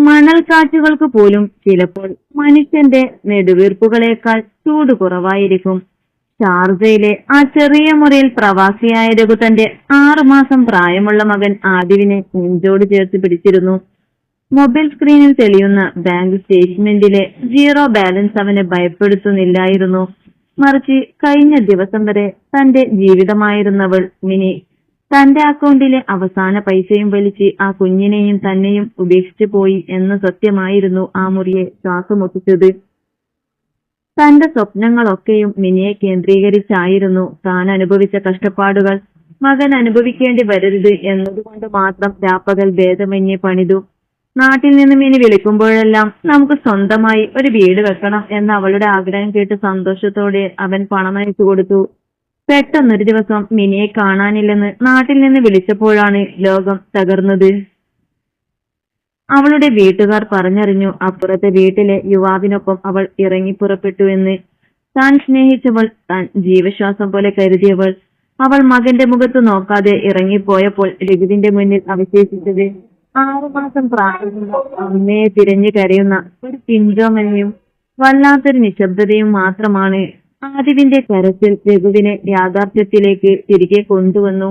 മണൽക്കാറ്റുകൾക്ക് പോലും ചിലപ്പോൾ മനുഷ്യന്റെ നെടുവീർപ്പുകളേക്കാൾ ചൂട് കുറവായിരിക്കും. ഷാർജയിലെ ആ ചെറിയ മുറിയിൽ പ്രവാസിയായ രഘു തന്റെ 6 മാസം പ്രായമുള്ള മകൻ ആദിവിനെ നെഞ്ചോട് ചേർത്ത് പിടിച്ചിരുന്നു. മൊബൈൽ സ്ക്രീനിൽ തെളിയുന്ന ബാങ്ക് സ്റ്റേറ്റ്മെന്റിലെ 0 ബാലൻസ് അവനെ ഭയപ്പെടുത്തുന്നില്ലായിരുന്നു. മറിച്ച് കഴിഞ്ഞ ദിവസം വരെ തന്റെ ജീവിതമായിരുന്നവൾ മിനി തന്റെ അക്കൗണ്ടിലെ അവസാന പൈസയും വലിച്ച് ആ കുഞ്ഞിനെയും തന്നെയും ഉപേക്ഷിച്ചു പോയി എന്ന സത്യമായിരുന്നു ആ മുറിയെ ശ്വാസമൊട്ടിച്ചത്. തന്റെ സ്വപ്നങ്ങളൊക്കെയും മിനിയെ കേന്ദ്രീകരിച്ചായിരുന്നു. താൻ അനുഭവിച്ച കഷ്ടപ്പാടുകൾ മകൻ അനുഭവിക്കേണ്ടി വരരുത് എന്നതുകൊണ്ട് മാത്രം രാപ്പകൽ ഭേദമന്യേ പണിതു. നാട്ടിൽ നിന്ന് മിനി വിളിക്കുമ്പോഴെല്ലാം നമുക്ക് സ്വന്തമായി ഒരു വീട് വെക്കണം എന്ന അവളുടെ ആഗ്രഹം കേട്ട് സന്തോഷത്തോടെ അവൻ പണം അയച്ചു കൊടുത്തു. പെട്ടെന്നൊരു ദിവസം മിനിയെ കാണാനില്ലെന്ന് നാട്ടിൽ നിന്ന് വിളിച്ചപ്പോഴാണ് ലോകം തകർന്നത്. അവളുടെ വീട്ടുകാർ പറഞ്ഞറിഞ്ഞു. അപ്പുറത്തെ വീട്ടിലെ യുവാവിനൊപ്പം അവൾ ഇറങ്ങി പുറപ്പെട്ടു എന്ന്. താൻ സ്നേഹിച്ചവൾ, താൻ ജീവശ്വാസം പോലെ കരുതിയവൾ, അവൾ മകന്റെ മുഖത്ത് നോക്കാതെ ഇറങ്ങിപ്പോയപ്പോൾ രഘുവിന്റെ മുന്നിൽ അവശേഷിച്ചത് 6 മാസം പ്രായമുള്ള അമ്മയെ തിരഞ്ഞു കരയുന്ന ഒരു പിഞ്ചോമനയും വല്ലാത്തൊരു നിശബ്ദതയും മാത്രമാണ്. ആദിവിന്റെ കരച്ചിൽ രഘുവിനെ യാഥാർത്ഥ്യത്തിലേക്ക് തിരികെ കൊണ്ടുവന്നു.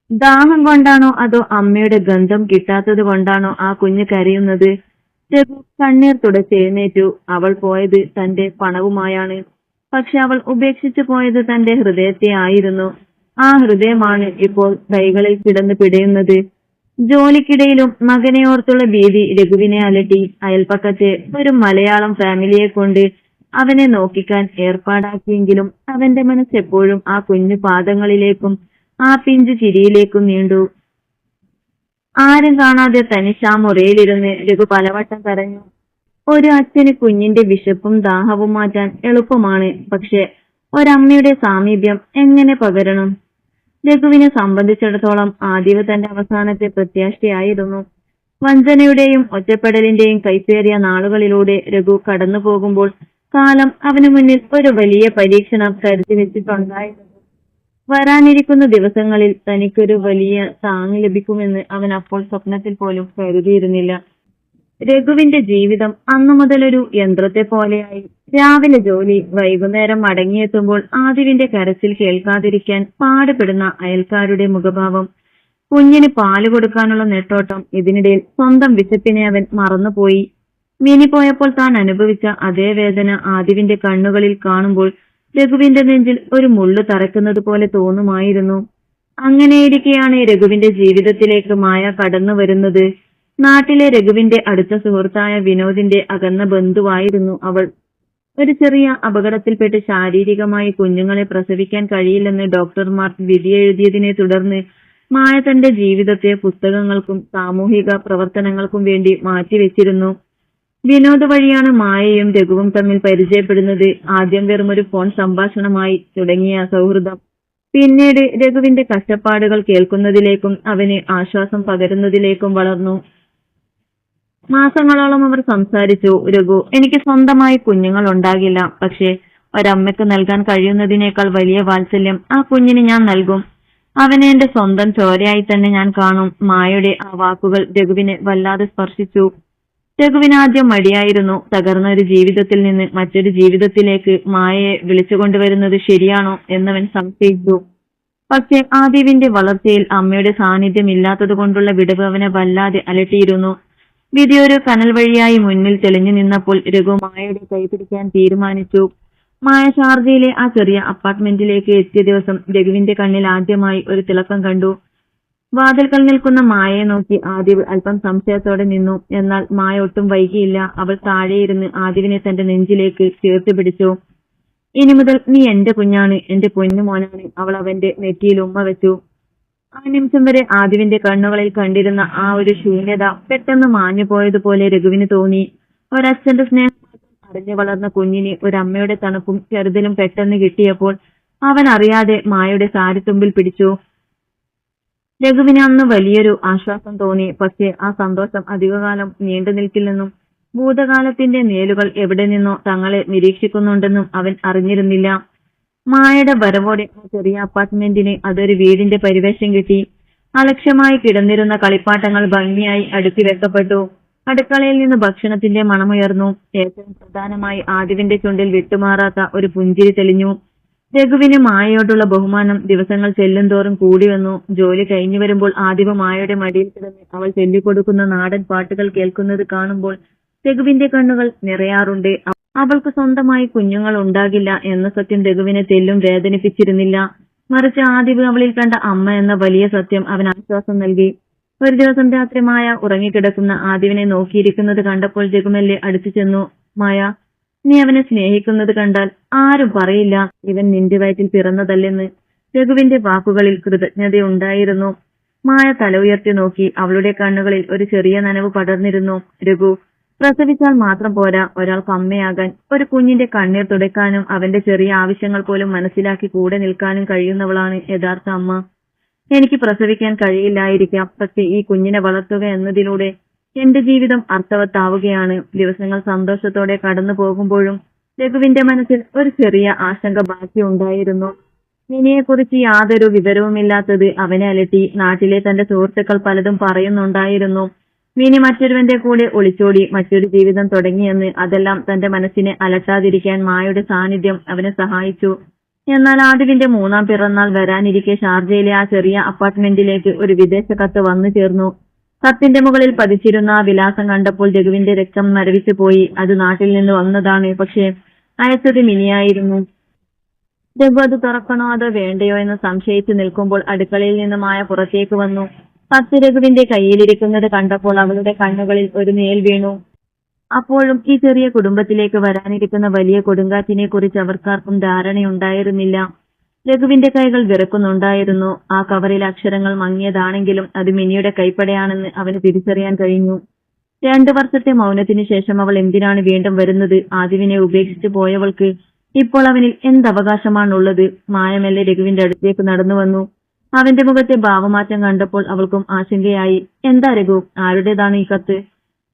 ദാഹം കൊണ്ടാണോ അതോ അമ്മയുടെ ഗന്ധം കിട്ടാത്തത് കൊണ്ടാണോ ആ കുഞ്ഞ് കരയുന്നത്? രഘു കണ്ണീർ തുടച്ചെഴുന്നേറ്റു. അവൾ പോയത് തന്റെ പണവുമായാണ്. പക്ഷെ അവൾ ഉപേക്ഷിച്ചു പോയത് തന്റെ ഹൃദയത്തെ ആയിരുന്നു. ആ ഹൃദയമാണ് ഇപ്പോൾ കൈകളിൽ കിടന്ന് പിടയുന്നത്. ജോലിക്കിടയിലും മകനെ ഓർത്തുള്ള ഭീതി രഘുവിനെ അലട്ടി. അയൽപ്പക്കത്തെ ഒരു മലയാളം ഫാമിലിയെ കൊണ്ട് അവനെ നോക്കിക്കാൻ ഏർപ്പാടാക്കിയെങ്കിലും അവന്റെ മനസ്സെപ്പോഴും ആ കുഞ്ഞു പാദങ്ങളിലേക്കും ആ പിഞ്ചു ചിരിയിലേക്കും നീണ്ടു. ആരും കാണാതെ തനിച്ച് ആ മുറിയിലിരുന്ന് രഘു പലവട്ടം കരഞ്ഞു. ഒരു അച്ഛന് കുഞ്ഞിന്റെ വിശപ്പും ദാഹവും മാറ്റാൻ എളുപ്പമാണ്, പക്ഷെ ഒരമ്മയുടെ സാമീപ്യം എങ്ങനെ പകരണം? രഘുവിനെ സംബന്ധിച്ചിടത്തോളം ആദിവ് തന്റെ അവസാനത്തെ പ്രത്യാശയായിരുന്നു. വഞ്ചനയുടെയും ഒറ്റപ്പെടലിന്റെയും കൈപ്പേറിയ നാളുകളിലൂടെ രഘു കടന്നു പോകുമ്പോൾ കാലം അവന് മുന്നിൽ ഒരു വലിയ പരീക്ഷണം കരുതി വെച്ചിട്ടുണ്ടായിരുന്നു. വരാനിരിക്കുന്ന ദിവസങ്ങളിൽ തനിക്കൊരു വലിയ താങ്ങ് ലഭിക്കുമെന്ന് അവൻ അപ്പോൾ സ്വപ്നത്തിൽ പോലും കരുതിയിരുന്നില്ല. രഘുവിന്റെ ജീവിതം അന്നു മുതലൊരു യന്ത്രത്തെ പോലെയായി. രാവിലെ ജോലി, വൈകുന്നേരം മടങ്ങിയെത്തുമ്പോൾ ആദിവിന്റെ കരച്ചിൽ കേൾക്കാതിരിക്കാൻ പാടുപെടുന്ന അയൽക്കാരുടെ മുഖഭാവം, കുഞ്ഞിന് പാല് കൊടുക്കാനുള്ള നെട്ടോട്ടം. ഇതിനിടയിൽ സ്വന്തം വിശപ്പിനെ അവൻ മറന്നുപോയി. മിനി പോയപ്പോൾ താൻ അനുഭവിച്ച അതേ വേദന ആദിവിന്റെ കണ്ണുകളിൽ കാണുമ്പോൾ രഘുവിന്റെ നെഞ്ചിൽ ഒരു മുള്ളു തറക്കുന്നത് പോലെ തോന്നുമായിരുന്നു. അങ്ങനെയിരിക്കെയാണ് രഘുവിന്റെ ജീവിതത്തിലേക്ക് മായ കടന്നു വരുന്നത്. നാട്ടിലെ രഘുവിന്റെ അടുത്ത സുഹൃത്തായ വിനോദിന്റെ അകന്ന ബന്ധുവായിരുന്നു അവൾ. ഒരു ചെറിയ അപകടത്തിൽപ്പെട്ട് ശാരീരികമായി കുഞ്ഞുങ്ങളെ പ്രസവിക്കാൻ കഴിയില്ലെന്ന് ഡോക്ടർമാർ വിധിയെഴുതിയതിനെ തുടർന്ന് മായ തന്റെ ജീവിതത്തെ പുസ്തകങ്ങൾക്കും സാമൂഹിക പ്രവർത്തനങ്ങൾക്കും വേണ്ടി മാറ്റിവെച്ചിരുന്നു. വിനോദ് വഴിയാണ് മായയും രഘുവും തമ്മിൽ പരിചയപ്പെടുന്നത്. ആദ്യം വെറുമൊരു ഫോൺ സംഭാഷണമായി തുടങ്ങിയ സൗഹൃദം പിന്നീട് രഘുവിന്റെ കഷ്ടപ്പാടുകൾ കേൾക്കുന്നതിലേക്കും അവന് ആശ്വാസം പകരുന്നതിലേക്കും വളർന്നു. മാസങ്ങളോളം അവർ സംസാരിച്ചു. രഘു, എനിക്ക് സ്വന്തമായി കുഞ്ഞുങ്ങൾ ഉണ്ടാകില്ല, പക്ഷെ ഒരമ്മയ്ക്ക് നൽകാൻ കഴിയുന്നതിനേക്കാൾ വലിയ വാത്സല്യം ആ കുഞ്ഞിന് ഞാൻ നൽകും. അവനെ എന്റെ സ്വന്തം ചോരയായി തന്നെ ഞാൻ കാണും. മായയുടെ ആ വാക്കുകൾ രഘുവിനെ വല്ലാതെ സ്പർശിച്ചു. രഘുവിന് ആദ്യം മടിയായിരുന്നു. തകർന്ന ഒരു ജീവിതത്തിൽ നിന്ന് മറ്റൊരു ജീവിതത്തിലേക്ക് മായയെ വിളിച്ചുകൊണ്ടുവരുന്നത് ശരിയാണോ എന്നവൻ സംശയിച്ചു. പക്ഷെ ആദിവിന്റെ വളർച്ചയിൽ അമ്മയുടെ സാന്നിധ്യം ഇല്ലാത്തത് കൊണ്ടുള്ള വിടവ് അവനെ വല്ലാതെ അലട്ടിയിരുന്നു. വിധിയൊരു കനൽ വഴിയായി മുന്നിൽ തെളിഞ്ഞു നിന്നപ്പോൾ രഘു മായയുടെ കൈ പിടിക്കാൻ തീരുമാനിച്ചു. മായ ഷാർജയിലെ ആ ചെറിയ അപ്പാർട്ട്മെന്റിലേക്ക് എത്തിയ ദിവസം രഘുവിന്റെ കണ്ണിൽ ആദ്യമായി ഒരു തിളക്കം കണ്ടു. വാതിൽക്കൽ നിൽക്കുന്ന മായയെ നോക്കി ആദിവ് അല്പം സംശയത്തോടെ നിന്നു. എന്നാൽ മായ ഒട്ടും വൈകിയില്ല. അവൾ താഴെയിരുന്ന് ആദിവിനെ തന്റെ നെഞ്ചിലേക്ക് ചേർത്ത് പിടിച്ചു. ഇനി മുതൽ നീ എന്റെ കുഞ്ഞാണ്, എന്റെ പൊന്നു മോനാണ്. അവൾ അവന്റെ നെറ്റിയിൽ ഉമ്മ വെച്ചു. ആ നിമിഷം വരെ ആദിവിന്റെ കണ്ണുകളിൽ കണ്ടിരുന്ന ആ ഒരു ശൂന്യത പെട്ടെന്ന് മാഞ്ഞു പോയതുപോലെ രഘുവിന് തോന്നി. ഒരച്ഛന്റെ സ്നേഹം അറിഞ്ഞു വളർന്ന കുഞ്ഞിന് ഒരമ്മയുടെ തണുപ്പും കരുതലും പെട്ടെന്ന് കിട്ടിയപ്പോൾ അവൻ അറിയാതെ മായയുടെ സാരിത്തുമ്പിൽ പിടിച്ചു. രഘുവിന് അന്ന് വലിയൊരു ആശ്വാസം തോന്നി. പക്ഷേ ആ സന്തോഷം അധികകാലം നീണ്ടു നിൽക്കില്ലെന്നും ഭൂതകാലത്തിന്റെ നിഴലുകൾ എവിടെ നിന്നോ തങ്ങളെ നിരീക്ഷിക്കുന്നുണ്ടെന്നും അവൻ അറിഞ്ഞിരുന്നില്ല. മായയുടെ വരവോടെ ആ ചെറിയ അപ്പാർട്ട്മെന്റിന് അതൊരു വീടിന്റെ പരിവേഷം കിട്ടി. അലക്ഷ്യമായി കിടന്നിരുന്ന കളിപ്പാട്ടങ്ങൾ ഭംഗിയായി അടുക്കി വെക്കപ്പെട്ടു. അടുക്കളയിൽ നിന്ന് ഭക്ഷണത്തിന്റെ മണമുയർന്നു. ഏറ്റവും പ്രധാനമായി ആദിവിന്റെ ചുണ്ടിൽ വിട്ടുമാറാത്ത ഒരു പുഞ്ചിരി തെളിഞ്ഞു. രഘുവിന് മായയോടുള്ള ബഹുമാനം ദിവസങ്ങൾ ചെല്ലുംതോറും കൂടി വന്നു. ജോലി കഴിഞ്ഞു വരുമ്പോൾ ആദിവ് മായയുടെ മടിയിൽ കിടന്ന് അവൾ ചൊല്ലിക്കൊടുക്കുന്ന നാടൻ പാട്ടുകൾ കേൾക്കുന്നത് കാണുമ്പോൾ രഘുവിന്റെ കണ്ണുകൾ നിറയാറുണ്ട്. അവൾക്ക് സ്വന്തമായി കുഞ്ഞുങ്ങൾ ഉണ്ടാകില്ല എന്ന സത്യം രഘുവിനെ തെല്ലും വേദനിപ്പിച്ചിരുന്നില്ല. മറിച്ച് ആദിവ് അവളിൽ കണ്ട അമ്മ എന്ന വലിയ സത്യം അവന് ആശ്വാസം നൽകി. ഒരു ദിവസം രാത്രി മായ ഉറങ്ങിക്കിടക്കുന്ന ആദിവിനെ നോക്കിയിരിക്കുന്നത് കണ്ടപ്പോൾ രഘുമെല്ലെ അടുത്തു ചെന്നു. മായ, നീ അവനെ സ്നേഹിക്കുന്നത് കണ്ടാൽ ആരും പറയില്ല ഇവൻ നിന്റെ വയറ്റിൽ പിറന്നതല്ലെന്ന്. രഘുവിന്റെ വാക്കുകളിൽ കൃതജ്ഞതയുണ്ടായിരുന്നു. മായ തല ഉയർത്തി നോക്കി. അവളുടെ കണ്ണുകളിൽ ഒരു ചെറിയ നനവ് പടർന്നിരുന്നു. രഘു, പ്രസവിച്ചാൽ മാത്രം പോരാ ഒരാൾക്ക് അമ്മയാകാൻ. ഒരു കുഞ്ഞിന്റെ കണ്ണീർ തുടയ്ക്കാനും അവന്റെ ചെറിയ ആവശ്യങ്ങൾ പോലും മനസ്സിലാക്കി കൂടെ നിൽക്കാനും കഴിയുന്നവളാണ് യഥാർത്ഥ അമ്മ. എനിക്ക് പ്രസവിക്കാൻ കഴിയില്ലായിരിക്കാം, പക്ഷെ ഈ കുഞ്ഞിനെ വളർത്തുക എന്നതിലൂടെ എന്റെ ജീവിതം അർത്ഥവത്താവുകയാണ്. ദിവസങ്ങൾ സന്തോഷത്തോടെ കടന്നു പോകുമ്പോഴും രഘുവിന്റെ മനസ്സിൽ ഒരു ചെറിയ ആശങ്ക ബാക്കിയുണ്ടായിരുന്നു. മിനിയെക്കുറിച്ച് യാതൊരു വിവരവുമില്ലാത്തത് അവനെ അലട്ടി. നാട്ടിലെ തന്റെ സുഹൃത്തുക്കൾ പലതും പറയുന്നുണ്ടായിരുന്നു. മിനി മറ്റൊരുവന്റെ കൂടെ ഒളിച്ചോടി മറ്റൊരു ജീവിതം തുടങ്ങിയെന്ന്. അതെല്ലാം തന്റെ മനസ്സിനെ അലട്ടാതിരിക്കാൻ മായയുടെ സാന്നിധ്യം അവനെ സഹായിച്ചു. എന്നാൽ ആദിവിന്റെ 3ാം പിറന്നാൾ വരാനിരിക്കെ ഷാർജയിലെ ആ ചെറിയ അപ്പാർട്ട്മെന്റിലേക്ക് ഒരു വിദേശ കത്ത് വന്നു ചേർന്നു. കത്തിന്റെ മുകളിൽ പതിച്ചിരുന്ന ആ വിലാസം കണ്ടപ്പോൾ രഘുവിന്റെ രക്തം മരവിച്ചു പോയി. അത് നാട്ടിൽ നിന്ന് വന്നതാണ്, പക്ഷേ അയച്ചത് മിനിയായിരുന്നു. രഘു അത് തുറക്കണോ അതോ വേണ്ടയോ എന്ന് സംശയിച്ചു നിൽക്കുമ്പോൾ അടുക്കളയിൽ നിന്ന് മായ പുറത്തേക്ക് വന്നു. കത്ത് രഘുവിന്റെ കയ്യിലിരിക്കുന്നത് കണ്ടപ്പോൾ അവളുടെ കണ്ണുകളിൽ ഒരു നേൽ വീണു. അപ്പോഴും ഈ ചെറിയ കുടുംബത്തിലേക്ക് വരാനിരിക്കുന്ന വലിയ കൊടുങ്കാറ്റിനെ കുറിച്ച് അവർക്കാർക്കും ധാരണയുണ്ടായിരുന്നില്ല. രഘുവിന്റെ കൈകൾ വിറക്കുന്നുണ്ടായിരുന്നു. ആ കവറിൽ അക്ഷരങ്ങൾ മങ്ങിയതാണെങ്കിലും അത് മിനിയുടെ കൈപ്പടയാണെന്ന് അവന് തിരിച്ചറിയാൻ കഴിഞ്ഞു. 2 വർഷത്തെ മൗനത്തിന് ശേഷം അവൾ എന്തിനാണ് വീണ്ടും വരുന്നത്? ആദിവിനെ ഉപേക്ഷിച്ചു പോയവൾക്ക് ഇപ്പോൾ അവനിൽ എന്തവകാശമാണുള്ളത്? മായമല്ലേ രഘുവിന്റെ അടുത്തേക്ക് നടന്നു വന്നു. അവന്റെ മുഖത്തെ ഭാവമാറ്റം കണ്ടപ്പോൾ അവൾക്കും ആശങ്കയായി. എന്താ രഘു, ആരുടേതാണ് ഈ കത്ത്?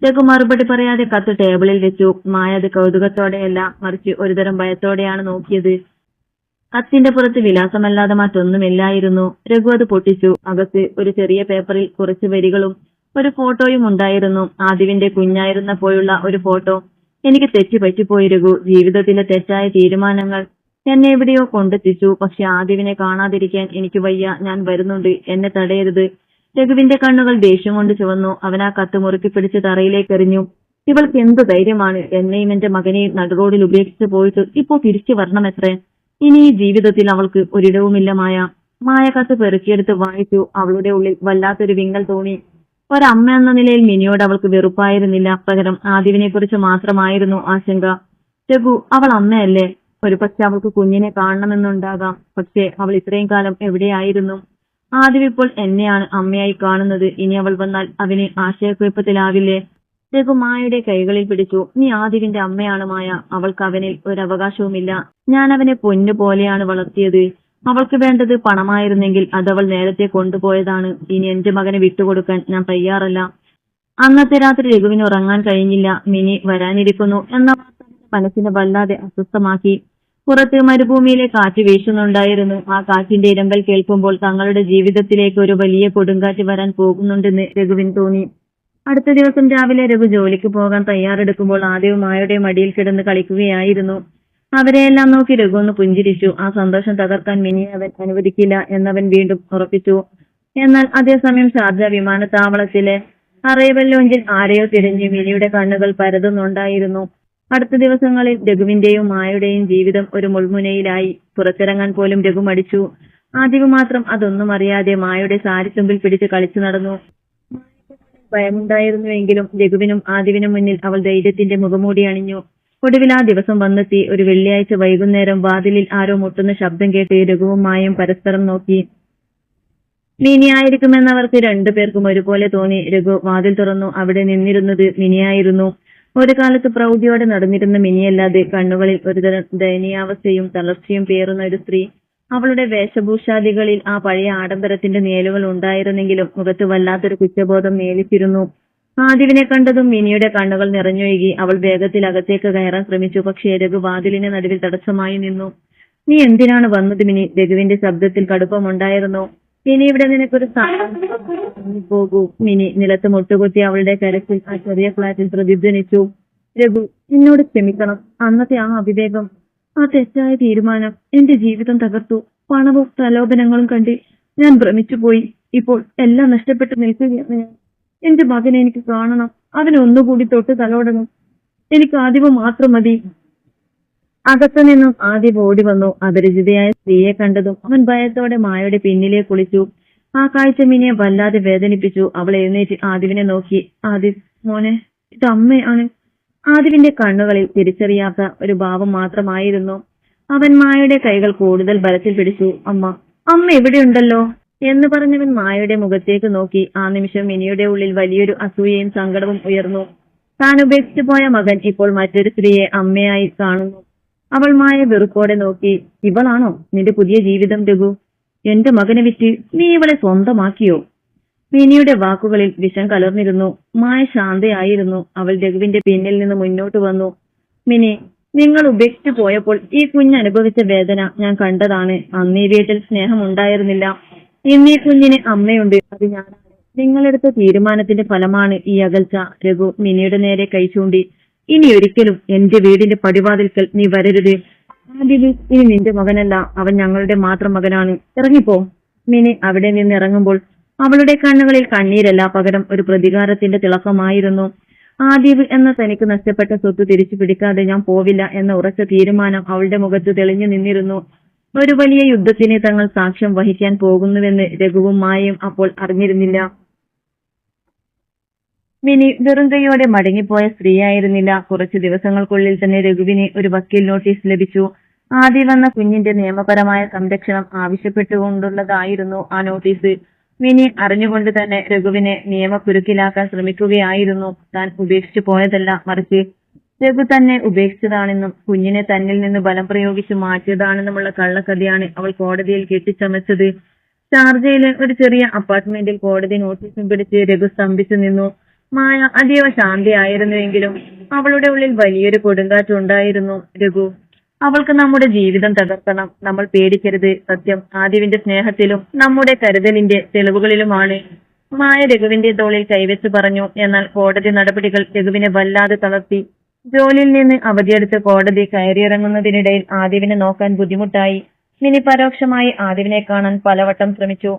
രഘു മറുപടി പറയാതെ കത്ത് ടേബിളിൽ വെച്ചു. മായ അത് കൗതുകത്തോടെയല്ല, മറിച്ച് ഒരുതരം ഭയത്തോടെയാണ് നോക്കിയത്. കത്തിന്റെ പുറത്ത് വിലാസമല്ലാതെ മറ്റൊന്നുമില്ലായിരുന്നു. രഘു അത് പൊട്ടിച്ചു. അകത്ത് ഒരു ചെറിയ പേപ്പറിൽ കുറച്ച് വരികളും ഒരു ഫോട്ടോയും ഉണ്ടായിരുന്നു. ആദിവിന്റെ കുഞ്ഞായിരുന്നപ്പോഴുള്ള ഒരു ഫോട്ടോ. എനിക്ക് തെറ്റ് പറ്റിപ്പോയി രഘു. ജീവിതത്തിലെ തെറ്റായ തീരുമാനങ്ങൾ എന്നെ എവിടെയോ കൊണ്ടെത്തിച്ചു. പക്ഷെ ആദിവിനെ കാണാതിരിക്കാൻ എനിക്ക് വയ്യ. ഞാൻ വരുന്നുണ്ട്, എന്നെ തടയരുത്. രഘുവിന്റെ കണ്ണുകൾ ദേഷ്യം കൊണ്ട് ചുവന്നു. അവൻ ആ കത്ത് മുറുക്കി പിടിച്ച് തറയിലേക്ക് എറിഞ്ഞു. ഇവൾക്ക് എന്ത് ധൈര്യമാണ്? എന്നെയും എന്റെ മകനെയും നടുറോഡിൽ ഉപേക്ഷിച്ചു പോയിട്ട് ഇപ്പോൾ തിരിച്ചു വരണമെത്രേ? ഇനി ഈ ജീവിതത്തിൽ അവൾക്ക് ഒരിടവുമില്ല. മായ കത്ത് പെറുക്കിയെടുത്ത് വായിച്ചു. അവളുടെ ഉള്ളിൽ വല്ലാത്തൊരു വിങ്ങൽ തോന്നി. ഒരമ്മ എന്ന നിലയിൽ മിനിയോട് അവൾക്ക് വെറുപ്പായിരുന്നില്ല, പകരം ആദിവിനെ കുറിച്ച് മാത്രമായിരുന്നു ആശങ്ക. രഘു, അവൾ അമ്മയല്ലേ? ഒരുപക്ഷെ അവൾക്ക് കുഞ്ഞിനെ കാണണമെന്നുണ്ടാകാം. പക്ഷേ അവൾ ഇത്രയും കാലം എവിടെയായിരുന്നു? ആദിവ് ഇപ്പോൾ എന്നെയാണ് അമ്മയായി കാണുന്നത്. ഇനി അവൾ വന്നാൽ അവന് ആശയക്കുഴപ്പത്തിലാവില്ലേ? രഘു മായയുടെ കൈകളിൽ പിടിച്ചു. നീ ആദിവിന്റെ അമ്മയാണ് മായ. അവൾക്ക് അവനിൽ ഒരവകാശവുമില്ല. ഞാൻ അവനെ പൊന്നുപോലെയാണ് വളർത്തിയത്. അവൾക്ക് വേണ്ടത് പണമായിരുന്നെങ്കിൽ അതവൾ നേരത്തെ കൊണ്ടുപോയതാണ്. ഇനി എന്റെ മകനെ വിട്ടുകൊടുക്കാൻ ഞാൻ തയ്യാറല്ല. അന്നത്തെ രാത്രി രഘുവിന് ഉറങ്ങാൻ കഴിഞ്ഞില്ല. മിനി വരാനിരിക്കുന്നു എന്ന മനസ്സിനെ വല്ലാതെ അസ്വസ്ഥമാക്കി. പുറത്ത് മരുഭൂമിയിലെ കാറ്റ് വീശുന്നുണ്ടായിരുന്നു. ആ കാറ്റിന്റെ ഇരമ്പൽ കേൾക്കുമ്പോൾ തങ്ങളുടെ ജീവിതത്തിലേക്ക് ഒരു വലിയ കൊടുങ്കാറ്റ് വരാൻ പോകുന്നുണ്ടെന്ന് രഘുവിന് തോന്നി. അടുത്ത ദിവസം രാവിലെ രഘു ജോലിക്ക് പോകാൻ തയ്യാറെടുക്കുമ്പോൾ ആദ്യവും മായയുടെ മടിയിൽ കിടന്ന് കളിക്കുകയായിരുന്നു. അവരെയെല്ലാം നോക്കി രഘു ഒന്ന് പുഞ്ചിരിച്ചു. ആ സന്തോഷം തകർക്കാൻ മിനിയെ അവൻ അനുവദിക്കില്ല എന്നവൻ വീണ്ടും ഉറപ്പിച്ചു. എന്നാൽ അതേസമയം ഷാർജ വിമാനത്താവളത്തിലെ അറൈവൽ ലോഞ്ചിൽ ആരെയോ തിരഞ്ഞ് മിനിയുടെ കണ്ണുകൾ പരതുന്നുണ്ടായിരുന്നു. അടുത്ത ദിവസങ്ങളിൽ രഘുവിന്റെയും മായയുടെയും ജീവിതം ഒരു മുൾമുനയിലായി. പുറത്തിറങ്ങാൻ പോലും രഘു മടിച്ചു. ആദിവ് മാത്രം അതൊന്നും അറിയാതെ മായയുടെ സാരിത്തുമ്പിൽ പിടിച്ച് കളിച്ചു നടന്നു. ഭയമുണ്ടായിരുന്നുവെങ്കിലും രഘുവിനും ആദിവിനും മുന്നിൽ അവൾ ധൈര്യത്തിന്റെ മുഖമൂടി അണിഞ്ഞു. ഒടുവിൽ ആ ദിവസം വന്നെത്തി. ഒരു വെള്ളിയാഴ്ച വൈകുന്നേരം വാതിലിൽ ആരോ മുട്ടുന്ന ശബ്ദം കേട്ട് രഘുവും മായയും പരസ്പരം നോക്കി. മിനിയായിരിക്കുമെന്നവർക്ക് 2 പേർക്കും ഒരുപോലെ തോന്നി. രഘു വാതിൽ തുറന്നു. അവിടെ നിന്നിരുന്നത് മിനിയായിരുന്നു. ഒരു കാലത്ത് പ്രൗഢിയോടെ നടന്നിരുന്ന മിനിയല്ലാതെ കണ്ണുകളിൽ ഒരുതരം ദയനീയാവസ്ഥയും തളർച്ചയും പേറുന്ന ഒരു സ്ത്രീ. അവളുടെ വേഷഭൂഷാദികളിൽ ആ പഴയ ആഡംബരത്തിന്റെ നിഴലുകൾ ഉണ്ടായിരുന്നെങ്കിലും മുഖത്ത് വല്ലാത്തൊരു കുറ്റബോധം മേലിച്ചിരുന്നു. ആദിവിനെ കണ്ടതും മിനിയുടെ കണ്ണുകൾ നിറഞ്ഞൊഴുകി. അവൾ വേഗത്തിൽ അകത്തേക്ക് കയറാൻ ശ്രമിച്ചു. പക്ഷേ രഘു വാതിലിന് നടുവിൽ തടസ്സമായി നിന്നു. നീ എന്തിനാണ് വന്നത് മിനി? രഘുവിന്റെ ശബ്ദത്തിൽ കടുപ്പമുണ്ടായിരുന്നു. ഇനി ഇവിടെ നിനക്കൊരു പോകൂ. മിനി നിലത്ത് മുട്ടുകുത്തി അവളുടെ കരച്ചിൽ ആ ചെറിയ ഫ്ലാറ്റിൽ പ്രതിധ്വനിച്ചു. രഘു, എന്നോട് ക്ഷമിക്കണം. അന്നത്തെ ആ അവിവേകം, ആ തെറ്റായ തീരുമാനം എന്റെ ജീവിതം തകർത്തു. പണവും പ്രലോഭനങ്ങളും കണ്ട് ഞാൻ ഭ്രമിച്ചുപോയി. ഇപ്പോൾ എല്ലാം നഷ്ടപ്പെട്ടു നിൽക്കുകയാണ് ഞാൻ. എന്റെ മകനെ എനിക്ക് കാണണം. അവനെ ഒന്നുകൂടി തൊട്ട് തലോടണം. എനിക്ക് ആദിവ് മാത്രം മതി. അകത്തു നിന്നും ആദിവ് ഓടി വന്നു. അപരിചിതയായ സ്ത്രീയെ കണ്ടതും അവൻ ഭയത്തോടെ മായയുടെ പിന്നിലേക്ക് കുളിച്ചു. ആ കാഴ്ച മിനിയെ വല്ലാതെ വേദനിപ്പിച്ചു. അവൾ എഴുന്നേറ്റ് ആദിവിനെ നോക്കി. ആദിവ് മോനെ, ഇത് അമ്മയാണ്. ആദിവിന്റെ കണ്ണുകളിൽ തിരിച്ചറിയാത്ത ഒരു ഭാവം മാത്രമായിരുന്നു. അവൻ മായയുടെ കൈകൾ കൂടുതൽ ബലത്തിൽ പിടിച്ചു. അമ്മ എവിടെയുണ്ടല്ലോ എന്ന് പറഞ്ഞവൻ മായയുടെ മുഖത്തേക്ക് നോക്കി. ആ നിമിഷം മിനിയുടെ ഉള്ളിൽ വലിയൊരു അസൂയയും സങ്കടവും ഉയർന്നു. താൻ ഉപേക്ഷിച്ചു പോയ മകൻ ഇപ്പോൾ മറ്റൊരു സ്ത്രീയെ അമ്മയായി കാണുന്നു. അവൾ മായ വെറുപ്പോടെ നോക്കി. ഇവളാണോ നിന്റെ പുതിയ ജീവിതം രഘു? എന്റെ മകനെ വിറ്റ് നീ ഇവളെ സ്വന്തമാക്കിയോ? മിനിയുടെ വാക്കുകളിൽ വിഷം കലർന്നിരുന്നു. മായ ശാന്തയായിരുന്നു. അവൾ രഘുവിന്റെ പിന്നിൽ നിന്ന് മുന്നോട്ട് വന്നു. മിനി, നിങ്ങൾ ഉപേക്ഷിച്ചു പോയപ്പോൾ ഈ കുഞ്ഞ് അനുഭവിച്ച വേദന ഞാൻ കണ്ടതാണ്. അന്ന് ഈ വീട്ടിൽ സ്നേഹം ഉണ്ടായിരുന്നില്ല. ഇന്ന് ഈ കുഞ്ഞിന് അമ്മയുണ്ട്. അത് ഞാനാണ്. നിങ്ങളെടുത്ത തീരുമാനത്തിന്റെ ഫലമാണ് ഈ അകൽച്ച. രഘു മിനിയുടെ നേരെ കൈ ചൂണ്ടി. ഇനി ഒരിക്കലും എന്റെ വീടിന്റെ പടിവാതിൽക്കൽ നീ വരരുത്. ആദിവ് ഇനി നിന്റെ മകനല്ല, അവൻ ഞങ്ങളുടെ മാത്രം മകനാണ്. ഇറങ്ങിപ്പോ. മിനി അവിടെ നിന്ന് ഇറങ്ങുമ്പോൾ അവളുടെ കണ്ണുകളിൽ കണ്ണീരല്ല, പകരം ഒരു പ്രതികാരത്തിന്റെ തിളക്കമായിരുന്നു. ആദിവ് എന്ന തനിക്ക് നഷ്ടപ്പെട്ട സ്വത്ത് തിരിച്ചു പിടിക്കാതെ ഞാൻ പോവില്ല എന്ന ഉറച്ച തീരുമാനം അവളുടെ മുഖത്ത് തെളിഞ്ഞു നിന്നിരുന്നു. ഒരു വലിയ യുദ്ധത്തിന് തങ്ങൾ സാക്ഷ്യം വഹിക്കാൻ പോകുന്നുവെന്ന് രഘുവും മായയും അപ്പോൾ അറിഞ്ഞിരുന്നില്ല. മിനി വെറും കൈയോടെ മടങ്ങിപ്പോയ സ്ത്രീയായിരുന്നില്ല. കുറച്ചു ദിവസങ്ങൾക്കുള്ളിൽ തന്നെ രഘുവിന് ഒരു വക്കീൽ നോട്ടീസ് ലഭിച്ചു. ആദ്യം വന്ന കുഞ്ഞിന്റെ നിയമപരമായ സംരക്ഷണം ആവശ്യപ്പെട്ടുകൊണ്ടുള്ളതായിരുന്നു ആ നോട്ടീസ്. മിനി അറിഞ്ഞുകൊണ്ട് തന്നെ രഘുവിനെ നിയമക്കുരുക്കിലാക്കാൻ ശ്രമിക്കുകയായിരുന്നു. താൻ ഉപേക്ഷിച്ചു പോയതല്ല, മറിച്ച് രഘു തന്നെ ഉപേക്ഷിച്ചതാണെന്നും കുഞ്ഞിനെ തന്നിൽ നിന്ന് ബലം പ്രയോഗിച്ച് മാറ്റിയതാണെന്നുമുള്ള കള്ളക്കഥയാണ് അവൾ കോടതിയിൽ കെട്ടിച്ചമച്ചത്. ഷാർജയിലെ ഒരു ചെറിയ അപ്പാർട്ട്മെന്റിൽ കോടതി നോട്ടീസും പിടിച്ച് രഘു സ്തംഭിച്ചു നിന്നു. മായ അതീവ ശാന്തയായിരുന്നുവെങ്കിലും അവളുടെ ഉള്ളിൽ വലിയൊരു കൊടുങ്കാറ്റുണ്ടായിരുന്നു. രഘു, അവൾക്ക് നമ്മുടെ ജീവിതം തകർക്കണം. നമ്മൾ പേടിക്കരുത്. സത്യം ആദിവിന്റെ സ്നേഹത്തിലും നമ്മുടെ കരുതലിന്റെ തെളിവുകളിലുമാണ്. മായ രഘുവിന്റെ തോളിൽ കൈവച്ച് പറഞ്ഞു. എന്നാൽ കോടതി നടപടികൾ രഘുവിനെ വല്ലാതെ തളർത്തി. ജോലിയിൽ നിന്ന് അവധിയെടുത്ത് കോടതി കയറിയിറങ്ങുന്നതിനിടയിൽ ആദിവിനെ നോക്കാൻ ബുദ്ധിമുട്ടായി. മിനി പരോക്ഷമായി ആദിവിനെ കാണാൻ പലവട്ടം ശ്രമിച്ചു.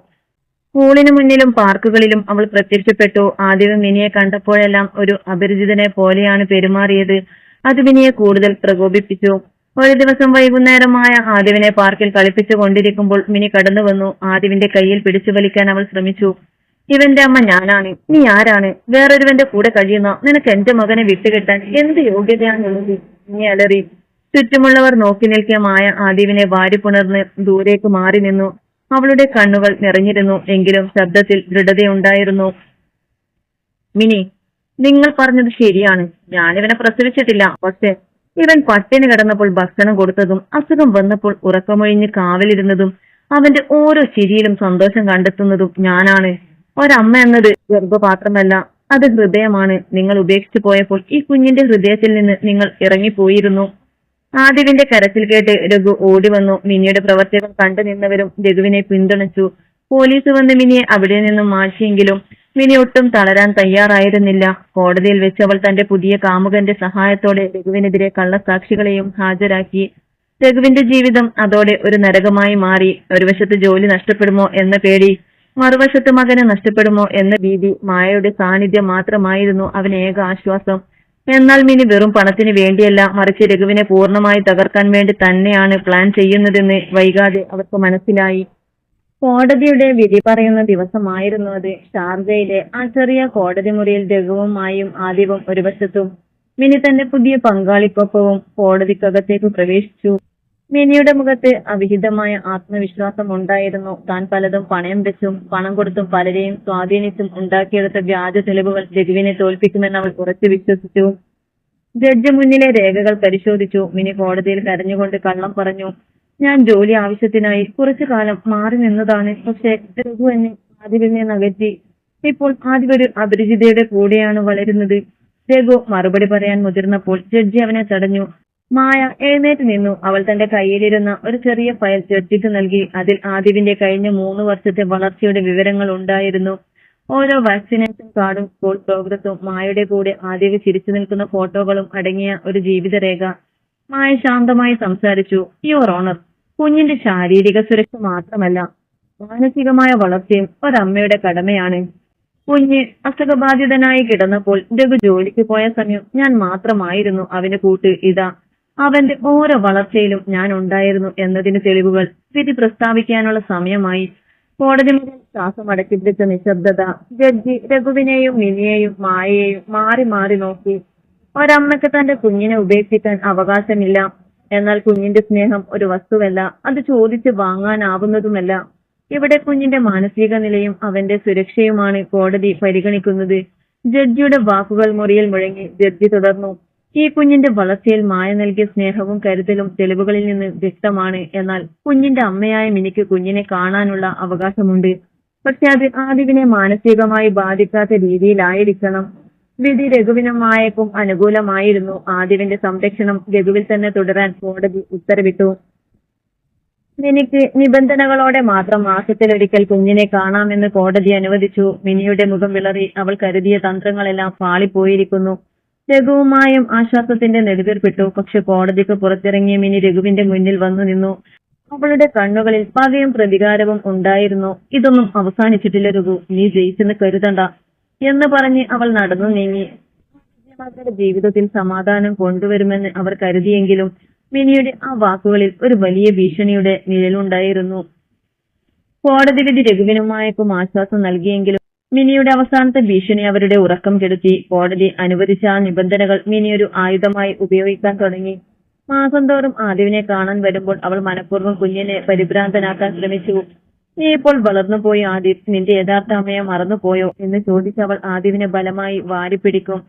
സ്കൂളിന് മുന്നിലും പാർക്കുകളിലും അവൾ പ്രത്യക്ഷപ്പെട്ടു. ആദിവ് മിനിയെ കണ്ടപ്പോഴെല്ലാം ഒരു അപരിചിതനെ പോലെയാണ് പെരുമാറിയത്. അത് മിനിയെ കൂടുതൽ പ്രകോപിപ്പിച്ചു. ഒരു ദിവസം വൈകുന്നേരമായ ആദിവിനെ പാർക്കിൽ കളിപ്പിച്ചു കൊണ്ടിരിക്കുമ്പോൾ മിനി കടന്നു വന്നു. ആദിവിന്റെ കയ്യിൽ പിടിച്ചു വലിക്കാൻ അവൾ ശ്രമിച്ചു. ഇവന്റെ അമ്മ ഞാനാണ്. നീ ആരാണ്? വേറൊരുവന്റെ കൂടെ കഴിയുന്ന നിനക്ക് എന്റെ മകനെ വിട്ടുകിട്ടാൻ എന്ത് യോഗ്യതയാണുള്ളത്? നീ അലറി. ചുറ്റുമുള്ളവർ നോക്കി നിൽക്കിയ മായ ആദിവിനെ വാരിപ്പുണർന്ന് ദൂരേക്ക് മാറി നിന്നു. അവളുടെ കണ്ണുകൾ നിറഞ്ഞിരുന്നു, എങ്കിലും ശബ്ദത്തിൽ ദൃഢതയുണ്ടായിരുന്നു. മിനി, നിങ്ങൾ പറഞ്ഞത് ശരിയാണ്. ഞാനിവനെ പ്രസവിച്ചിട്ടില്ല. പക്ഷെ ഇവൻ പട്ടിണി കിടന്നപ്പോൾ ഭക്ഷണം കൊടുത്തതും അസുഖം വന്നപ്പോൾ ഉറക്കമൊഴിഞ്ഞ് കാവലിരുന്നതും അവന്റെ ഓരോ ചിരിയിലും സന്തോഷം കണ്ടെത്തുന്നതും ഞാനാണ്. ഒരമ്മ എന്നത് ഗർഭപാത്രമല്ല, അത് ഹൃദയമാണ്. നിങ്ങൾ ഉപേക്ഷിച്ചു പോയപ്പോൾ ഈ കുഞ്ഞിന്റെ ഹൃദയത്തിൽ നിന്ന് നിങ്ങൾ ഇറങ്ങിപ്പോയിരുന്നു. ആദിവിന്റെ കരച്ചിൽ കേട്ട് രഘു ഓടി വന്നു. മിനിയുടെ പ്രവർത്തികൾ കണ്ടു നിന്നവരും രഘുവിനെ പിന്തുണച്ചു. പോലീസ് വന്ന് മിനിയെ അവിടെ നിന്നും മാറ്റിയെങ്കിലും മിനി ഒട്ടും തളരാൻ തയ്യാറായിരുന്നില്ല. കോടതിയിൽ വെച്ച് അവൾ തന്റെ പുതിയ കാമുകന്റെ സഹായത്തോടെ രഘുവിനെതിരെ കള്ളസാക്ഷികളെയും ഹാജരാക്കി. രഘുവിന്റെ ജീവിതം അതോടെ ഒരു നരകമായി മാറി. ഒരു വശത്ത് ജോലി നഷ്ടപ്പെടുമോ എന്ന പേടി, മറുവശത്ത് മകനെ നഷ്ടപ്പെടുമോ എന്ന ഭീതി. മായയുടെ സാന്നിധ്യം മാത്രമായിരുന്നു അവന് ഏക ആശ്വാസം. എന്നാൽ മിനി വെറും പണത്തിന് വേണ്ടിയല്ല, മറിച്ച് രഘുവിനെ പൂർണ്ണമായി തകർക്കാൻ വേണ്ടി തന്നെയാണ് പ്ലാൻ ചെയ്യുന്നതെന്ന് വൈകാതെ അവർക്ക് മനസ്സിലായി. കോടതിയുടെ വിധി പറയുന്ന ദിവസമായിരുന്നു അത്. ഷാർജയിലെ ആ ചെറിയ കോടതി മുറിയിൽ രഘുവും മായും ആദിവും ഒരു വശത്തും മിനി തന്റെ പുതിയ പങ്കാളിക്കൊപ്പവും കോടതിക്കകത്തേക്ക് പ്രവേശിച്ചു. മിനിയുടെ മുഖത്ത് അവിഹിതമായ ആത്മവിശ്വാസം ഉണ്ടായിരുന്നു. താൻ പലതും പണയം വെച്ചും പണം കൊടുത്തും പലരെയും സ്വാധീനിച്ചും ഉണ്ടാക്കിയെടുത്ത വ്യാജ തെളിവുകൾ രഘുവിനെ തോൽപ്പിക്കുമെന്ന് അവൾ ഉറച്ചു വിശ്വസിച്ചു. ജഡ്ജ് മുന്നിലെ രേഖകൾ പരിശോധിച്ചു. മിനി കോടതിയിൽ കരഞ്ഞുകൊണ്ട് കള്ളം പറഞ്ഞു. ഞാൻ ജോലി ആവശ്യത്തിനായി കുറച്ചു കാലം മാറി നിന്നതാണ്. പക്ഷെ രഘു എന്നെ ആദിവിൽ നിന്ന് അകറ്റി. ഇപ്പോൾ ആദിവ് ഒരു അപരിചിതയുടെ കൂടെയാണ് വളരുന്നത്. രഘു മറുപടി പറയാൻ മുതിർന്നപ്പോൾ ജഡ്ജി അവനെ തടഞ്ഞു. മായ എഴുന്നേറ്റ് നിന്നു. അവൾ തന്റെ കയ്യിലിരുന്ന ഒരു ചെറിയ ഫയൽ ജഡ്ജിക്ക് നൽകി. അതിൽ ആദിവിന്റെ കഴിഞ്ഞ 3 വർഷത്തെ വളർച്ചയുടെ വിവരങ്ങൾ ഉണ്ടായിരുന്നു. ഓരോ വാക്സിനേഷൻ കാർഡും സ്കൂൾ പ്രോഗ്രസും മായയുടെ കൂടെ ആദിവ് ചിരിച്ചു നിൽക്കുന്ന ഫോട്ടോകളും അടങ്ങിയ ഒരു ജീവിതരേഖ. മായ ശാന്തമായി സംസാരിച്ചു. യുവർ ഓണർ, കുഞ്ഞിന്റെ ശാരീരിക സുരക്ഷ മാത്രമല്ല, മാനസികമായ വളർച്ചയും ഒരമ്മയുടെ കടമയാണ്. കുഞ്ഞ് അസുഖബാധിതനായി കിടന്നപ്പോൾ രഘു ജോലിക്ക് പോയ സമയം ഞാൻ മാത്രമായിരുന്നു അവന് കൂട്ട്. ഇതാ അവന്റെ ഓരോ വളർച്ചയിലും ഞാൻ ഉണ്ടായിരുന്നു എന്നതിന് തെളിവുകൾ. വിധി പ്രസ്താവിക്കാനുള്ള സമയമായി. കോടതി മുതൽ ശ്വാസം അടക്കി പിടിച്ച നിശബ്ദത. ജഡ്ജി രഘുവിനെയും മിനിയെയും മായയെയും മാറി മാറി നോക്കി. ഒരമ്മയ്ക്ക് തന്റെ കുഞ്ഞിനെ ഉപേക്ഷിക്കാൻ അവകാശമില്ല. എന്നാൽ കുഞ്ഞിന്റെ സ്നേഹം ഒരു വസ്തുവല്ല, അത് ചോദിച്ച് വാങ്ങാനാവുന്നതുമല്ല. ഇവിടെ കുഞ്ഞിന്റെ മാനസിക നിലയും അവന്റെ സുരക്ഷയുമാണ് കോടതി പരിഗണിക്കുന്നത്. ജഡ്ജിയുടെ വാക്കുകൾ മുറിയിൽ മുഴങ്ങി. ജഡ്ജി തുടർന്നു. ഈ കുഞ്ഞിന്റെ വളർച്ചയിൽ മായ നൽകിയ സ്നേഹവും കരുതലും തെളിവുകളിൽ നിന്ന് വ്യക്തമാണ്. എന്നാൽ കുഞ്ഞിന്റെ അമ്മയായ മിനിക്ക് കുഞ്ഞിനെ കാണാനുള്ള അവകാശമുണ്ട്. പക്ഷെ അത് ആദിവിനെ മാനസികമായി ബാധിക്കാത്ത രീതിയിലായിരിക്കണം. വിധി രഘുവിനും മായക്കും അനുകൂലമായിരുന്നു. ആദിവിന്റെ സംരക്ഷണം രഘുവിൽ തന്നെ തുടരാൻ കോടതി ഉത്തരവിട്ടു. മിനിക്ക് നിബന്ധനകളോടെ മാത്രം മാസത്തിലൊരിക്കൽ കുഞ്ഞിനെ കാണാമെന്ന് കോടതി അനുവദിച്ചു. മിനിയുടെ മുഖം വിളറി. അവൾ കരുതിയ തന്ത്രങ്ങളെല്ലാം പാളിപ്പോയിരിക്കുന്നു. രഘുവുമായും ആശ്വാസത്തിന്റെ നെടുവീർപ്പിട്ടു. പക്ഷെ കോടതിക്ക് പുറത്തിറങ്ങിയ മിനി രഘുവിന്റെ മുന്നിൽ വന്നു നിന്നു. അവളുടെ കണ്ണുകളിൽ പകയും പ്രതികാരവും ഉണ്ടായിരുന്നു. ഇതൊന്നും അവസാനിച്ചിട്ടില്ല രഘു, നീ ജയിച്ചെന്ന് കരുതണ്ട എന്ന് പറഞ്ഞ് അവൾ നടന്നു നീങ്ങി. മകളുടെ ജീവിതത്തിൽ സമാധാനം കൊണ്ടുവരുമെന്ന് അവർ കരുതിയെങ്കിലും മിനിയുടെ ആ വാക്കുകളിൽ ഒരു വലിയ ഭീഷണിയുടെ നിഴലുണ്ടായിരുന്നു. കോടതി വിധി രഘുവിനുമായക്കും ആശ്വാസം നൽകിയെങ്കിലും മിനിയുടെ അവസാനത്തെ ഭീഷണി അവരുടെ ഉറക്കം കെടുത്തി. കോടതി അനുവദിച്ച ആ നിബന്ധനകൾ മിനി ഒരു ആയുധമായി ഉപയോഗിക്കാൻ തുടങ്ങി. മാസം തോറും ആദിവിനെ കാണാൻ വരുമ്പോൾ അവൾ മനഃപൂർവ്വം കുഞ്ഞിനെ പരിഭ്രാന്തനാക്കാൻ ശ്രമിച്ചു. നീ ഇപ്പോൾ വളർന്നുപോയി ആദിവ്, നിന്റെ യഥാർത്ഥ അമ്മയെ മറന്നുപോയോ എന്ന് ചോദിച്ചവൾ ആദിവിനെ ബലമായി വാരിപ്പിടിക്കും.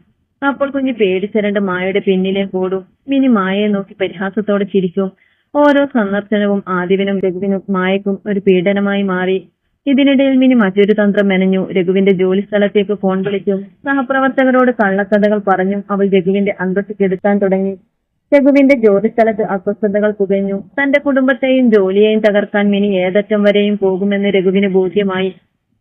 അപ്പോൾ കുഞ്ഞ് പേടിച്ചരണ്ട് മായയുടെ പിന്നിലെ കൂടും. മിനി മായയെ നോക്കി പരിഹാസത്തോടെ ചിരിക്കും. ഓരോ സന്ദർശനവും ആദിവിനും രഘുവിനും മായക്കും ഒരു പീഡനമായി മാറി. ഇതിനിടയിൽ മിനി മറ്റൊരു തന്ത്രം മെനഞ്ഞു. രഘുവിന്റെ ജോലി സ്ഥലത്തേക്ക് ഫോൺ വിളിച്ചും സഹപ്രവർത്തകരോട് കള്ളക്കഥകൾ പറഞ്ഞും അവൾ രഘുവിന്റെ അന്തസ്സ് കെടുത്താൻ തുടങ്ങി. രഘുവിന്റെ ജോലി സ്ഥലത്ത് അസ്വസ്ഥതകൾ പുകഞ്ഞു. തന്റെ കുടുംബത്തെയും ജോലിയെയും തകർക്കാൻ മിനി ഏതറ്റം വരെയും പോകുമെന്ന് രഘുവിന് ബോധ്യമായി.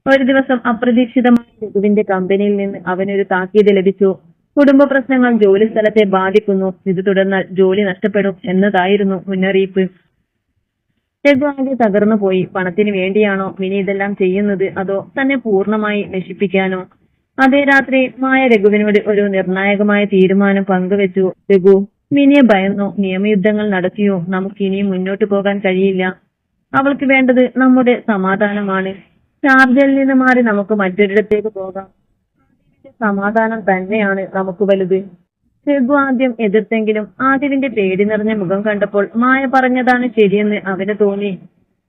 ഒരു ദിവസം അപ്രതീക്ഷിതമായി രഘുവിന്റെ കമ്പനിയിൽ നിന്ന് അവനൊരു താക്കീത് ലഭിച്ചു. കുടുംബ പ്രശ്നങ്ങൾ ജോലി സ്ഥലത്തെ ബാധിക്കുന്നു, ഇത് തുടർന്നാൽ ജോലി നഷ്ടപ്പെടും എന്നതായിരുന്നു മുന്നറിയിപ്പ്. രഘു ആകെ തകർന്നു പോയി. പണത്തിന് വേണ്ടിയാണോ മിനി ഇതെല്ലാം ചെയ്യുന്നത്, അതോ തന്നെ പൂർണ്ണമായി നശിപ്പിക്കാനോ? അതേ രാത്രി മായ രഘുവിനോട് ഒരു നിർണായകമായ തീരുമാനം പങ്കുവെച്ചു. രഘു, മിനിയെ ഭയന്നോ, നിയമയുദ്ധങ്ങൾ നടത്തിയോ നമുക്ക് ഇനിയും മുന്നോട്ട് പോകാൻ കഴിയില്ല. അവൾക്ക് വേണ്ടത് നമ്മുടെ സമാധാനമാണ്. ഷാർജയിൽ നിന്ന് മാറി നമുക്ക് മറ്റൊരിടത്തേക്ക് പോകാം. സമാധാനം തന്നെയാണ് നമുക്ക് വലുത്. രഘു ആദ്യം എതിർത്തെങ്കിലും ആദിവിന്റെ പേടി നിറഞ്ഞ മുഖം കണ്ടപ്പോൾ മായ പറഞ്ഞതാണ് ശരിയെന്ന് അവന് തോന്നി.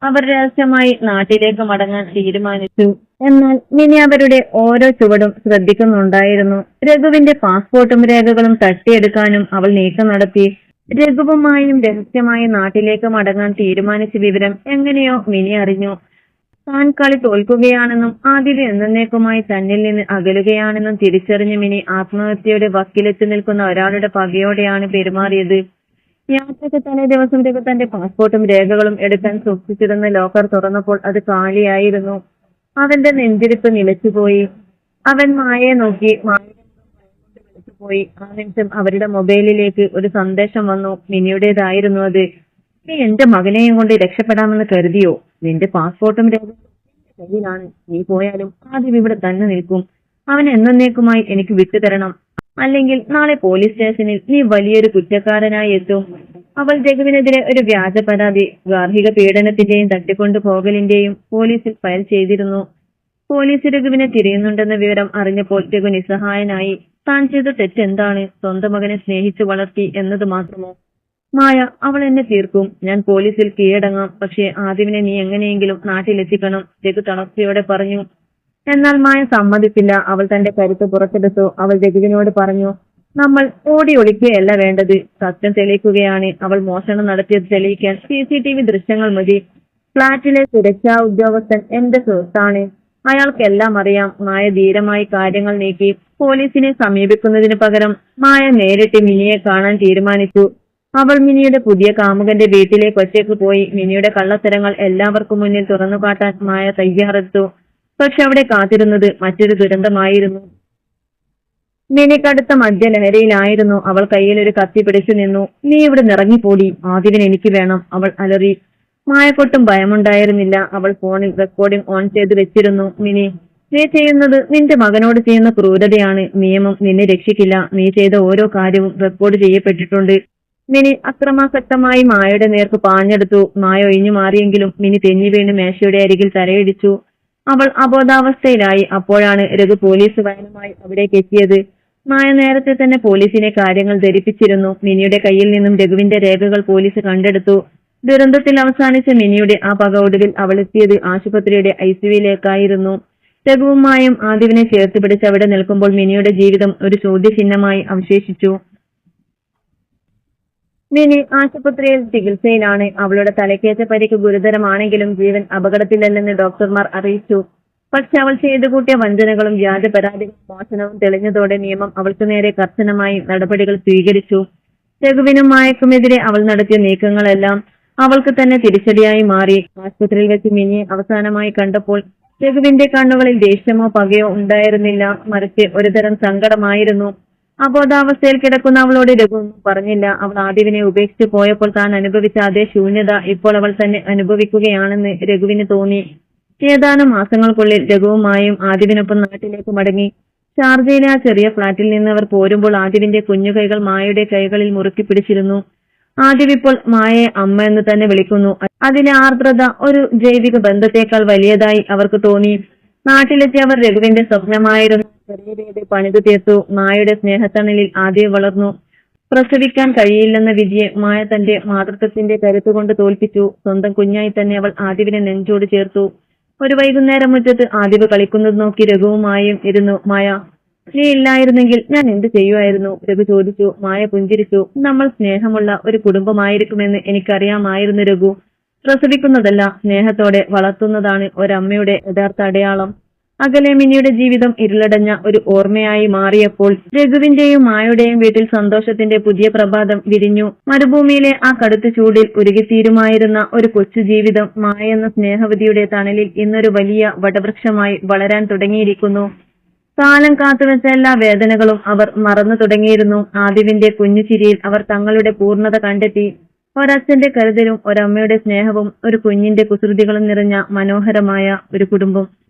അവർ രഹസ്യമായി നാട്ടിലേക്ക് മടങ്ങാൻ തീരുമാനിച്ചു. എന്നാൽ മിനി അവരുടെ ഓരോ ചുവടും ശ്രദ്ധിക്കുന്നുണ്ടായിരുന്നു. രഘുവിന്റെ പാസ്പോർട്ടും രേഖകളും തട്ടിയെടുക്കാനും അവൾ നീക്കം നടത്തി. രഘുവുമായും രഹസ്യമായി നാട്ടിലേക്ക് മടങ്ങാൻ തീരുമാനിച്ച വിവരം എങ്ങനെയോ മിനി അറിഞ്ഞു. താൻ കളി തോൽക്കുകയാണെന്നും ആദിവ് എന്നേക്കുമായി തന്നിൽ നിന്ന് അകലുകയാണെന്നും തിരിച്ചറിഞ്ഞ മിനി ആത്മഹത്യയുടെ വക്കിലെത്തി നിൽക്കുന്ന ഒരാളുടെ പകയോടെയാണ് പെരുമാറിയത്. യാത്രയ്ക്ക് തലേ ദിവസം രഘു തന്റെ പാസ്പോർട്ടും രേഖകളും എടുക്കാൻ സൂക്ഷിച്ചിരുന്ന ലോക്കർ തുറന്നപ്പോൾ അത് കാലിയായിരുന്നു. അവന്റെ നെഞ്ചിരിപ്പ് നിലച്ചുപോയി. അവൻ മായയെ നോക്കി. മായയുടെ വിളിച്ചുപോയി. ആ നിമിഷം അവരുടെ മൊബൈലിലേക്ക് ഒരു സന്ദേശം വന്നു. മിനിയുടേതായിരുന്നു അത്. നീ എന്റെ മകനെയും കൊണ്ട് രക്ഷപ്പെടാമെന്ന് കരുതിയോ? നിന്റെ പാസ്പോർട്ടും രേഖകളും കയ്യിലാണ്. നീ പോയാലും ആദ്യം ഇവിടെ തന്നെ നിൽക്കും. അവൻ എന്നേക്കുമായി എനിക്ക് വിട്ടുതരണം, അല്ലെങ്കിൽ നാളെ പോലീസ് സ്റ്റേഷനിൽ നീ വലിയൊരു കുറ്റക്കാരനായി എത്തും. അവൾ രഘുവിനെതിരെ ഒരു വ്യാജ പരാതി ഗാർഹിക പീഡനത്തിന്റെയും തട്ടിക്കൊണ്ടു പോകലിന്റെയും പോലീസിൽ ഫയൽ ചെയ്തിരുന്നു. പോലീസ് രഘുവിനെ തിരയുന്നുണ്ടെന്ന വിവരം അറിഞ്ഞപ്പോൾ രഘു നിസ്സഹായനായി. താൻ ചെയ്ത തെറ്റെന്താണ്? സ്വന്തം മകനെ സ്നേഹിച്ചു വളർത്തി എന്നത് മാത്രമോ? മായ, അവൾ എന്നെ തീർക്കും. ഞാൻ പോലീസിൽ കീഴടങ്ങാം. പക്ഷേ ആദിവിനെ നീ എങ്ങനെയെങ്കിലും നാട്ടിലെത്തിക്കണം, രഘു തളർച്ചയോടെ പറഞ്ഞു. എന്നാൽ മായ സമ്മതിച്ചില്ല. അവൾ തന്റെ കരുത്ത് പുറത്തെടുത്തു. അവൾ രഘുവിനോട് പറഞ്ഞു, നമ്മൾ ഓടി ഒളിക്കുകയല്ല വേണ്ടത്, സത്യം തെളിയിക്കുകയാണ്. അവൾ മോഷണം നടത്തിയത് തെളിയിക്കാൻ CCTV ദൃശ്യങ്ങൾ മതി. ഫ്ളാറ്റിലെ സുരക്ഷാ ഉദ്യോഗസ്ഥൻ എന്റെ സുഹൃത്താണ്, അയാൾക്കെല്ലാം അറിയാം. മായ ധീരമായി കാര്യങ്ങൾ നീക്കി. പോലീസിനെ സമീപിക്കുന്നതിന് പകരം മായ നേരിട്ട് മിനിയെ കാണാൻ തീരുമാനിച്ചു. അവൾ മിനിയുടെ പുതിയ കാമുകന്റെ വീട്ടിലേക്ക് ഒറ്റയ്ക്ക് പോയി. മിനിയുടെ കള്ളത്തരങ്ങൾ എല്ലാവർക്കും മുന്നിൽ തുറന്നു കാട്ടാൻ മായ തയ്യാറെടുത്തു. പക്ഷെ അവിടെ കാത്തിരുന്നത് മറ്റൊരു ദുരന്തമായിരുന്നു. മിനി കടുത്ത മദ്യലഹരിയിലായിരുന്നു. അവൾ കയ്യിൽ ഒരു കത്തി പിടിച്ചു നിന്നു. "നീ ഇവിടെ നിറങ്ങിപ്പോടി, ആദിവിന് എനിക്ക് വേണം," അവൾ അലറി. മായക്കൊട്ടും ഭയമുണ്ടായിരുന്നില്ല. അവൾ ഫോണിൽ റെക്കോർഡിംഗ് ഓൺ ചെയ്ത് വെച്ചിരുന്നു. "മിനി, നീ ചെയ്യുന്നത് നിന്റെ മകനോട് ചെയ്യുന്ന ക്രൂരതയാണ്. നിയമം നിന്നെ രക്ഷിക്കില്ല. നീ ചെയ്ത ഓരോ കാര്യവും റെക്കോർഡ് ചെയ്യപ്പെട്ടിട്ടുണ്ട്." മിനി അക്രമാസക്തമായി മായയുടെ നേർക്ക് പാഞ്ഞെടുത്തു. മായ ഒഴിഞ്ഞു മാറിയെങ്കിലും മിനി തെന്നി വീണ് മേശയുടെ അരികിൽ തലയിടിച്ചു. അവൾ അബോധാവസ്ഥയിലായി. അപ്പോഴാണ് രഘു പോലീസ് വാനുമായി അവിടേക്ക് എത്തിയത്. മായ നേരത്തെ തന്നെ പോലീസിനെ കാര്യങ്ങൾ ധരിപ്പിച്ചിരുന്നു. മിനിയുടെ കയ്യിൽ നിന്നും രഘുവിന്റെ രേഖകൾ പോലീസ് കണ്ടെടുത്തു. ദുരന്തത്തിൽ അവസാനിച്ച മിനിയുടെ ആ പക ഒടുവിൽ അവൾ എത്തിയത് ആശുപത്രിയുടെ ഐസിയുവിലേക്കായിരുന്നു. രഘുവും മായും ആദിവിനെ ചേർത്ത് പിടിച്ച് അവിടെ നിൽക്കുമ്പോൾ മിനിയുടെ ജീവിതം ഒരു ചോദ്യചിഹ്നമായി അവശേഷിച്ചു. മിനി ആശുപത്രിയിൽ ചികിത്സയിലാണ്. അവളുടെ തലക്കേറ്റ പരിക്ക് ഗുരുതരമാണെങ്കിലും ജീവൻ അപകടത്തിലല്ലെന്ന് ഡോക്ടർമാർ അറിയിച്ചു. പക്ഷെ അവൾ ചെയ്തു കൂട്ടിയ വഞ്ചനകളും വ്യാജ പരാതികളും മോഷണവും തെളിഞ്ഞതോടെ നിയമം അവൾക്ക് നേരെ കർശനമായി നടപടികൾ സ്വീകരിച്ചു. രഘുവിനും മായക്കുമെതിരെ അവൾ നടത്തിയ നീക്കങ്ങളെല്ലാം അവൾക്ക് തന്നെ തിരിച്ചടിയായി മാറി. ആശുപത്രിയിൽ വെച്ച് മിനിയെ അവസാനമായി കണ്ടപ്പോൾ രഘുവിന്റെ കണ്ണുകളിൽ ദേഷ്യമോ പകയോ ഉണ്ടായിരുന്നില്ല, മറിച്ച് ഒരുതരം സങ്കടമായിരുന്നു. അബോധാവസ്ഥയിൽ കിടക്കുന്ന അവളോട് രഘു ഒന്നും പറഞ്ഞില്ല. അവൾ ആദിവിനെ ഉപേക്ഷിച്ചു പോയപ്പോൾ താൻ അനുഭവിച്ച അതേ ശൂന്യത ഇപ്പോൾ അവൾ തന്നെ അനുഭവിക്കുകയാണെന്ന് രഘുവിന് തോന്നി. ഏതാനും മാസങ്ങൾക്കുള്ളിൽ രഘുവുമായും ആദിവിനൊപ്പം നാട്ടിലേക്ക് മടങ്ങി. ഷാർജയിലെ ആ ചെറിയ ഫ്ളാറ്റിൽ നിന്ന് അവർ പോരുമ്പോൾ ആദിവിന്റെ കുഞ്ഞുകൈകൾ മായയുടെ കൈകളിൽ മുറുക്കി പിടിച്ചിരുന്നു. ആദിവ് ഇപ്പോൾ മായയെ അമ്മ എന്ന് തന്നെ വിളിക്കുന്നു. അതിലെ ആർദ്രത ഒരു ജൈവിക ബന്ധത്തേക്കാൾ വലിയതായി അവർക്ക് തോന്നി. നാട്ടിലെത്തി അവർ രഘുവിന്റെ സ്വപ്നമായിരുന്ന ചെറിയ വീട് പണിതു തീർത്തു. മായയുടെ സ്നേഹത്തണലിൽ ആദിവ് വളർന്നു. പ്രസവിക്കാൻ കഴിയില്ലെന്ന വിധിയെ മായ തന്റെ മാതൃത്വത്തിന്റെ കരുത്തുകൊണ്ട് തോൽപ്പിച്ചു. സ്വന്തം കുഞ്ഞായി തന്നെ അവൾ ആദിവിനെ നെഞ്ചോട് ചേർത്തു. ഒരു വൈകുന്നേരം മുറ്റത്ത് ആദിവ് കളിക്കുന്നത് നോക്കി രഘുവുമായും ഇരുന്നു. "മായ, നീ ഇല്ലായിരുന്നെങ്കിൽ ഞാൻ എന്ത് ചെയ്യുമായിരുന്നു?" രഘു ചോദിച്ചു. മായ പുഞ്ചിരിച്ചു. "നമ്മൾ സ്നേഹമുള്ള ഒരു കുടുംബമായിരിക്കുമെന്ന് എനിക്കറിയാമായിരുന്നു രഘു. പ്രസവിക്കുന്നതല്ല, സ്നേഹത്തോടെ വളർത്തുന്നതാണ് ഒരമ്മയുടെ യഥാർത്ഥ അടയാളം." അകലെ മിനിയുടെ ജീവിതം ഇരുളടഞ്ഞ ഒരു ഓർമ്മയായി മാറിയപ്പോൾ രഘുവിന്റെയും മായയുടെയും വീട്ടിൽ സന്തോഷത്തിന്റെ പുതിയ പ്രഭാതം വിരിഞ്ഞു. മരുഭൂമിയിലെ ആ കടുത്ത ചൂടിൽ ഉരുകിത്തീരുമായിരുന്ന ഒരു കൊച്ചു ജീവിതം മായ എന്ന സ്നേഹവതിയുടെ തണലിൽ ഇന്നൊരു വലിയ വടവൃക്ഷമായി വളരാൻ തുടങ്ങിയിരിക്കുന്നു. കാലം കാത്തുവെച്ച എല്ലാ വേദനകളും അവർ മറന്നു തുടങ്ങിയിരുന്നു. ആദിവിന്റെ കുഞ്ഞു ചിരിയിൽ അവർ തങ്ങളുടെ പൂർണ്ണത കണ്ടെത്തി. ഒരച്ഛന്റെ കരുതലും ഒരമ്മയുടെ സ്നേഹവും ഒരു കുഞ്ഞിന്റെ കുസൃതികളും നിറഞ്ഞ മനോഹരമായ ഒരു കുടുംബം.